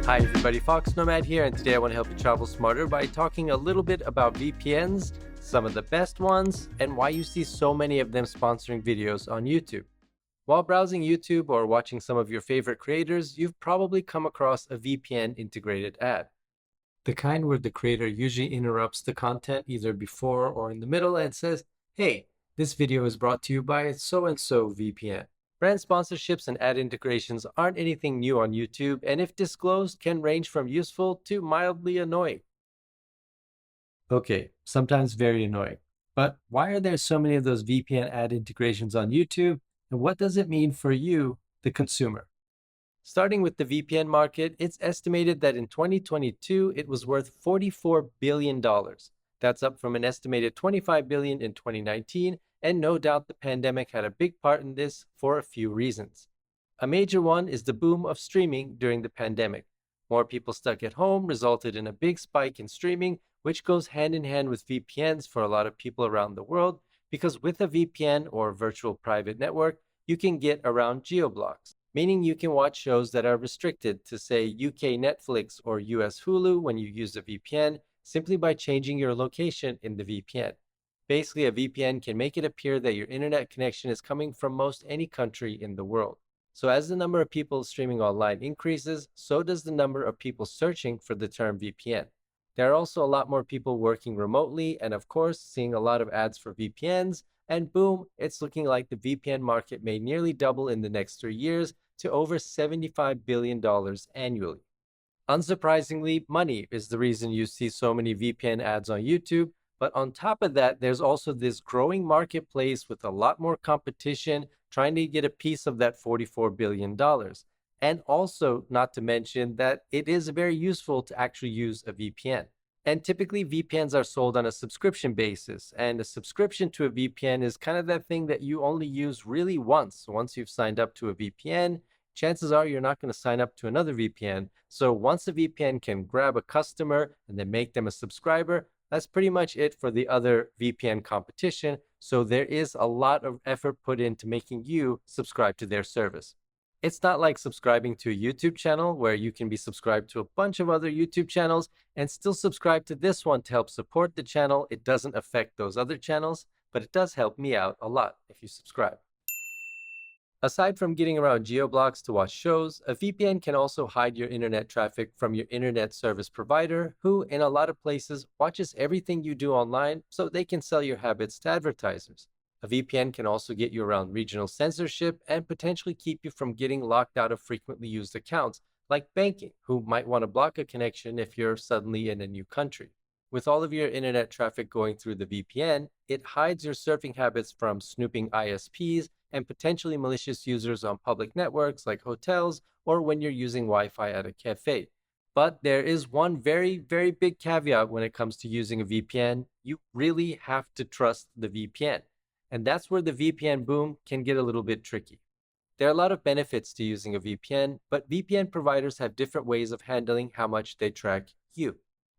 Hi everybody, foXnoMad here, and today I want to help you travel smarter by talking a little bit about VPNs, some of the best ones, and why you see so many of them sponsoring videos on YouTube. While browsing YouTube or watching some of your favorite creators, you've probably come across a VPN integrated ad. The kind where the creator usually interrupts the content either before or in the middle and says, "Hey, this video is brought to you by so and so VPN." Brand sponsorships and ad integrations aren't anything new on YouTube, and if disclosed, can range from useful to mildly annoying. Okay, sometimes very annoying. But why are there so many of those VPN ad integrations on YouTube, and what does it mean for you, the consumer? Starting with the VPN market, it's estimated that in 2022 it was worth $44 billion. That's up from an estimated $25 billion in 2019, and no doubt the pandemic had a big part in this for a few reasons. A major one is the boom of streaming during the pandemic. More people stuck at home resulted in a big spike in streaming, which goes hand in hand with VPNs for a lot of people around the world, because with a VPN or virtual private network, you can get around geoblocks, meaning you can watch shows that are restricted to, say, UK Netflix or US Hulu when you use a VPN, simply by changing your location in the VPN. Basically, a VPN can make it appear that your internet connection is coming from most any country in the world. So as the number of people streaming online increases, so does the number of people searching for the term VPN. There are also a lot more people working remotely and, of course, seeing a lot of ads for VPNs, and boom, it's looking like the VPN market may nearly double in the next 3 years to over $75 billion annually. Unsurprisingly, money is the reason you see so many VPN ads on YouTube, but on top of that, there's also this growing marketplace with a lot more competition trying to get a piece of that $44 billion. And also, not to mention that it is very useful to actually use a VPN. And typically, VPNs are sold on a subscription basis, and a subscription to a VPN is kind of that thing that you only use really once. Once you've signed up to a VPN, chances are you're not going to sign up to another VPN. So once a VPN can grab a customer and then make them a subscriber, that's pretty much it for the other VPN competition. So there is a lot of effort put into making you subscribe to their service. It's not like subscribing to a YouTube channel where you can be subscribed to a bunch of other YouTube channels and still subscribe to this one to help support the channel. It doesn't affect those other channels, but it does help me out a lot if you subscribe. Aside from getting around geoblocks to watch shows, a VPN can also hide your internet traffic from your internet service provider, who, in a lot of places, watches everything you do online so they can sell your habits to advertisers. A VPN can also get you around regional censorship and potentially keep you from getting locked out of frequently used accounts, like banking, who might want to block a connection if you're suddenly in a new country. With all of your internet traffic going through the VPN, it hides your surfing habits from snooping ISPs and potentially malicious users on public networks like hotels or when you're using Wi-Fi at a cafe. But there is one very, very big caveat when it comes to using a VPN. You really have to trust the VPN. And that's where the VPN boom can get a little bit tricky. There are a lot of benefits to using a VPN, but VPN providers have different ways of handling how much they track you.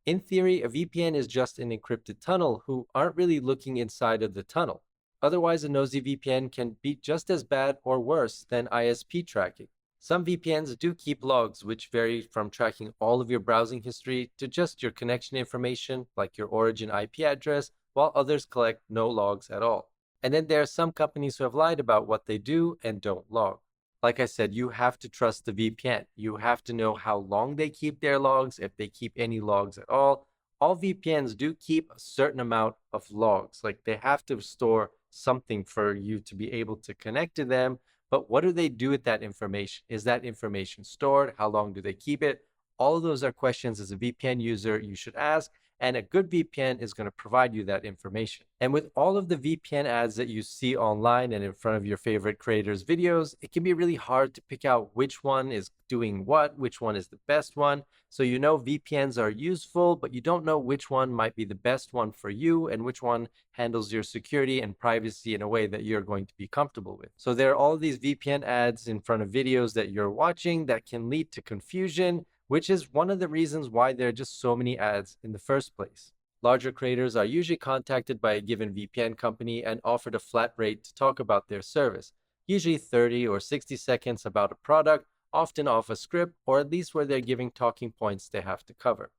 In theory, a VPN is just an encrypted tunnel who aren't really looking inside of the tunnel. Otherwise, a nosy VPN can be just as bad or worse than ISP tracking. Some VPNs do keep logs, which vary from tracking all of your browsing history to just your connection information, like your origin IP address, while others collect no logs at all. And then there are some companies who have lied about what they do and don't log. Like I said, you have to trust the VPN. You have to know how long they keep their logs, if they keep any logs at all. All VPNs do keep a certain amount of logs. Like they have to store something for you to be able to connect to them. But what do they do with that information? Is that information stored? How long do they keep it? All of those are questions as a VPN user you should ask. And a good VPN is going to provide you that information. And with all of the VPN ads that you see online and in front of your favorite creators' videos, it can be really hard to pick out which one is doing what, which one is the best one. So you know VPNs are useful, but you don't know which one might be the best one for you and which one handles your security and privacy in a way that you're going to be comfortable with. So there are all these VPN ads in front of videos that you're watching that can lead to confusion, which is one of the reasons why there are just so many ads in the first place. Larger creators are usually contacted by a given VPN company and offered a flat rate to talk about their service, usually 30 or 60 seconds about a product, often off a script or at least where they're giving talking points they have to cover.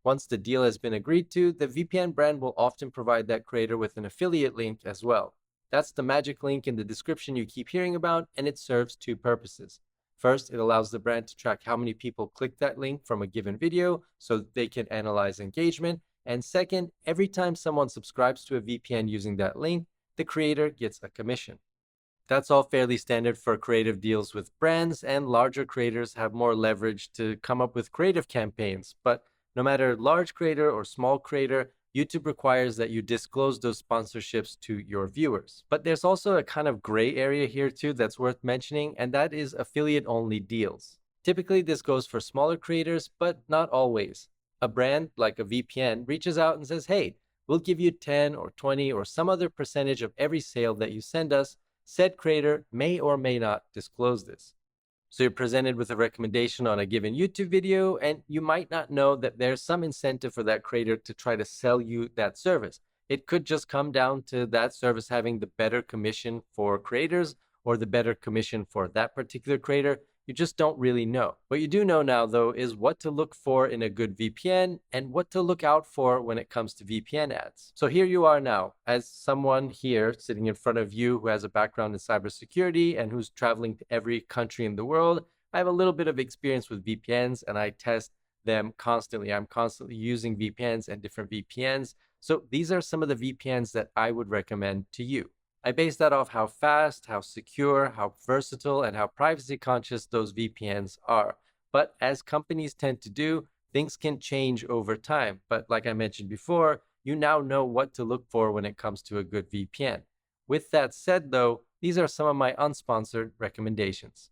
Once the deal has been agreed to, the VPN brand will often provide that creator with an affiliate link as well. That's the magic link in the description you keep hearing about, and it serves two purposes. First, it allows the brand to track how many people click that link from a given video so they can analyze engagement. And second, every time someone subscribes to a VPN using that link, the creator gets a commission. That's all fairly standard for creative deals with brands, and larger creators have more leverage to come up with creative campaigns. But no matter large creator or small creator, YouTube requires that you disclose those sponsorships to your viewers. But there's also a kind of gray area here too that's worth mentioning, and that is affiliate-only deals. Typically, this goes for smaller creators, but not always. A brand like a VPN reaches out and says, hey, we'll give you 10 or 20 or some other percentage of every sale that you send us. Said creator may or may not disclose this. So you're presented with a recommendation on a given YouTube video, and you might not know that there's some incentive for that creator to try to sell you that service. It could just come down to that service having the better commission for creators or the better commission for that particular creator. You just don't really know. What you do know now, though, is what to look for in a good VPN and what to look out for when it comes to VPN ads. So here you are now, as someone here sitting in front of you who has a background in cybersecurity and who's traveling to every country in the world. I have a little bit of experience with VPNs and I test them constantly. I'm constantly using VPNs and different VPNs. So these are some of the VPNs that I would recommend to you. I base that off how fast, how secure, how versatile, and how privacy conscious those VPNs are. But as companies tend to do, things can change over time. But like I mentioned before, you now know what to look for when it comes to a good VPN. With that said though, these are some of my unsponsored recommendations.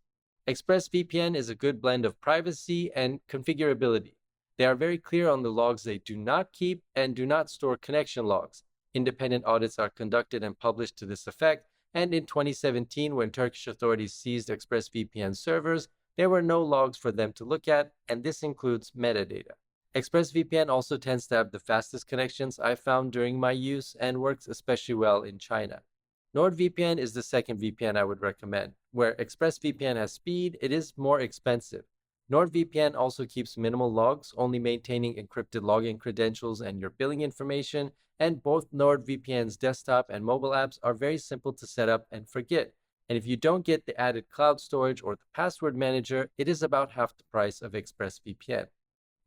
ExpressVPN is a good blend of privacy and configurability. They are very clear on the logs they do not keep and do not store connection logs. Independent audits are conducted and published to this effect, and in 2017, when Turkish authorities seized ExpressVPN servers, there were no logs for them to look at, and this includes metadata. ExpressVPN also tends to have the fastest connections I've found during my use and works especially well in China. NordVPN is the second VPN I would recommend. Where ExpressVPN has speed, it is more expensive. NordVPN also keeps minimal logs, only maintaining encrypted login credentials and your billing information, and both NordVPN's desktop and mobile apps are very simple to set up and forget. And if you don't get the added cloud storage or the password manager, it is about half the price of ExpressVPN.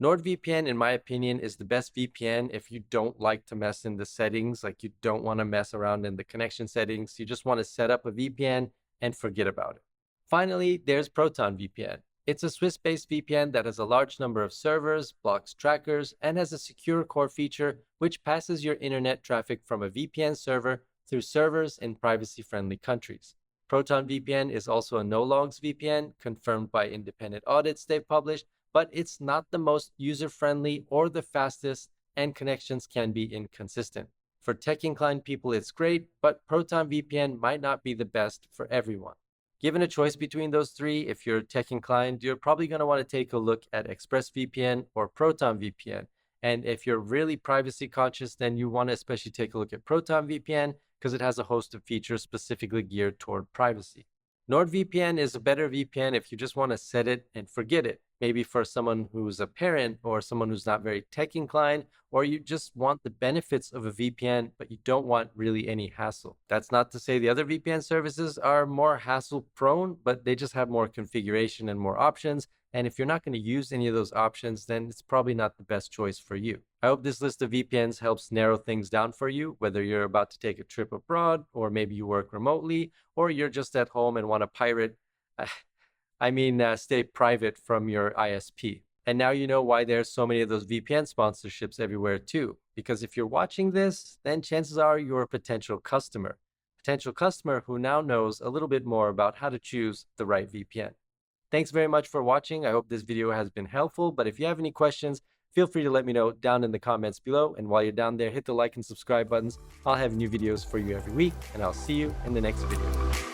NordVPN, in my opinion, is the best VPN if you don't like to mess in the settings, like you don't want to mess around in the connection settings. You just want to set up a VPN and forget about it. Finally, there's ProtonVPN. It's a Swiss-based VPN that has a large number of servers, blocks trackers, and has a secure core feature which passes your internet traffic from a VPN server through servers in privacy-friendly countries. ProtonVPN is also a no-logs VPN, confirmed by independent audits they've published, but it's not the most user-friendly or the fastest, and connections can be inconsistent. For tech-inclined people, it's great, but ProtonVPN might not be the best for everyone. Given a choice between those three, if you're tech-inclined, you're probably going to want to take a look at ExpressVPN or ProtonVPN. And if you're really privacy conscious, then you want to especially take a look at ProtonVPN because it has a host of features specifically geared toward privacy. NordVPN is a better VPN if you just want to set it and forget it. Maybe for someone who's a parent or someone who's not very tech inclined, or you just want the benefits of a VPN, but you don't want really any hassle. That's not to say the other VPN services are more hassle prone, but they just have more configuration and more options. And if you're not going to use any of those options, then it's probably not the best choice for you. I hope this list of VPNs helps narrow things down for you, whether you're about to take a trip abroad, or maybe you work remotely, or you're just at home and want to pirate. Stay private from your ISP. And now you know why there's so many of those VPN sponsorships everywhere too. Because if you're watching this, then chances are you're a potential customer. Potential customer who now knows a little bit more about how to choose the right VPN. Thanks very much for watching. I hope this video has been helpful. But if you have any questions, feel free to let me know down in the comments below. And while you're down there, hit the like and subscribe buttons. I'll have new videos for you every week. And I'll see you in the next video.